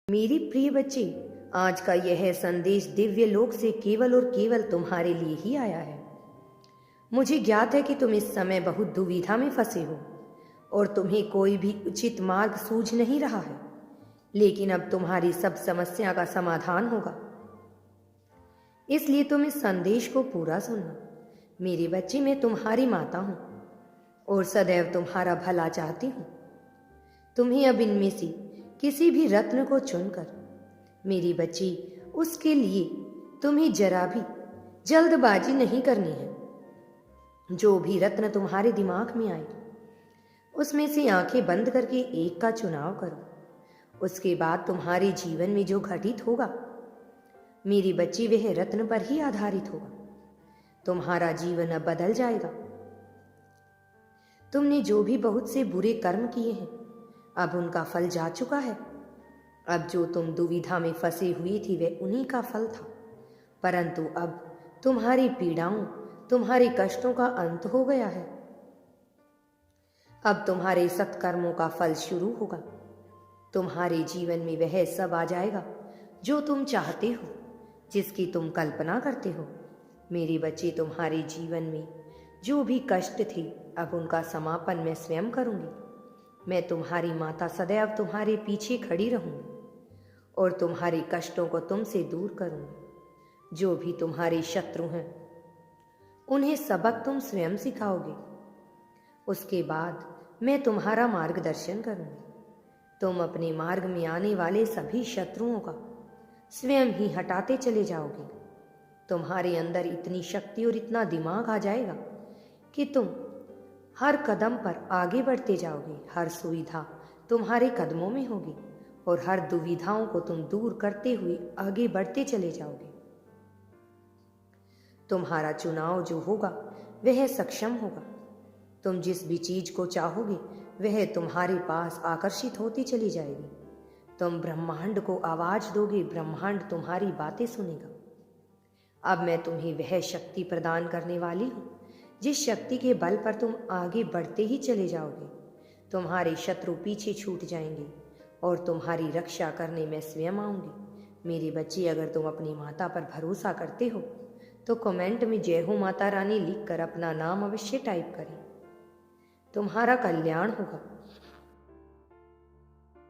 मेरी प्रिय बच्चे, आज का यह संदेश दिव्य लोक से केवल और केवल तुम्हारे लिए ही आया है। मुझे ज्ञात है कि तुम इस समय बहुत दुविधा में फंसे हो और तुम्हें कोई भी उचित मार्ग सूझ नहीं रहा है, लेकिन अब तुम्हारी सब समस्या का समाधान होगा। इसलिए तुम इस संदेश को पूरा सुनना। मेरे बच्चे, मैं तुम्हारी माता हूं और सदैव तुम्हारा भला चाहती हूं। तुम्हें अब इनमें से किसी भी रत्न को चुनकर, मेरी बच्ची, उसके लिए तुम्हें जरा भी जल्दबाजी नहीं करनी है। जो भी रत्न तुम्हारे दिमाग में आए, उसमें से आंखें बंद करके एक का चुनाव करो। उसके बाद तुम्हारे जीवन में जो घटित होगा, मेरी बच्ची, वह रत्न पर ही आधारित होगा। तुम्हारा जीवन अब बदल जाएगा। तुमने जो भी बहुत से बुरे कर्म किए हैं, अब उनका फल जा चुका है। अब जो तुम दुविधा में फंसे हुए थे, वह उन्हीं का फल था। परंतु अब तुम्हारी पीड़ाओं, तुम्हारे कष्टों का अंत हो गया है। अब तुम्हारे सत्कर्मों का फल शुरू होगा। तुम्हारे जीवन में वह सब आ जाएगा जो तुम चाहते हो, जिसकी तुम कल्पना करते हो। मेरे बच्चे, तुम्हारे जीवन में जो भी कष्ट थे, अब उनका समापन मैं स्वयं करूंगी। मैं तुम्हारी माता सदैव तुम्हारे पीछे खड़ी रहूंगी और तुम्हारे कष्टों को तुमसे दूर करूंगी। जो भी तुम्हारे शत्रु हैं, उन्हें सबक तुम स्वयं सिखाओगे। उसके बाद मैं तुम्हारा मार्गदर्शन करूंगी। तुम अपने मार्ग में आने वाले सभी शत्रुओं का स्वयं ही हटाते चले जाओगे। तुम्हारे अंदर इतनी शक्ति और इतना दिमाग आ जाएगा कि तुम हर कदम पर आगे बढ़ते जाओगे। हर सुविधा तुम्हारे कदमों में होगी और हर दुविधाओं को तुम दूर करते हुए आगे बढ़ते चले जाओगे। तुम्हारा चुनाव जो होगा, वह सक्षम होगा। तुम जिस भी चीज को चाहोगे, वह तुम्हारे पास आकर्षित होती चली जाएगी। तुम ब्रह्मांड को आवाज दोगे, ब्रह्मांड तुम्हारी बातें सुनेगा। अब मैं तुम्हें वह शक्ति प्रदान करने वाली हूं, जिस शक्ति के बल पर तुम आगे बढ़ते ही चले जाओगे। तुम्हारे शत्रु पीछे छूट जाएंगे और तुम्हारी रक्षा करने मैं स्वयं आऊंगी। मेरे बच्चे, अगर तुम अपनी माता पर भरोसा करते हो तो कमेंट में जय हो माता रानी लिखकर अपना नाम अवश्य टाइप करें। तुम्हारा कल्याण होगा।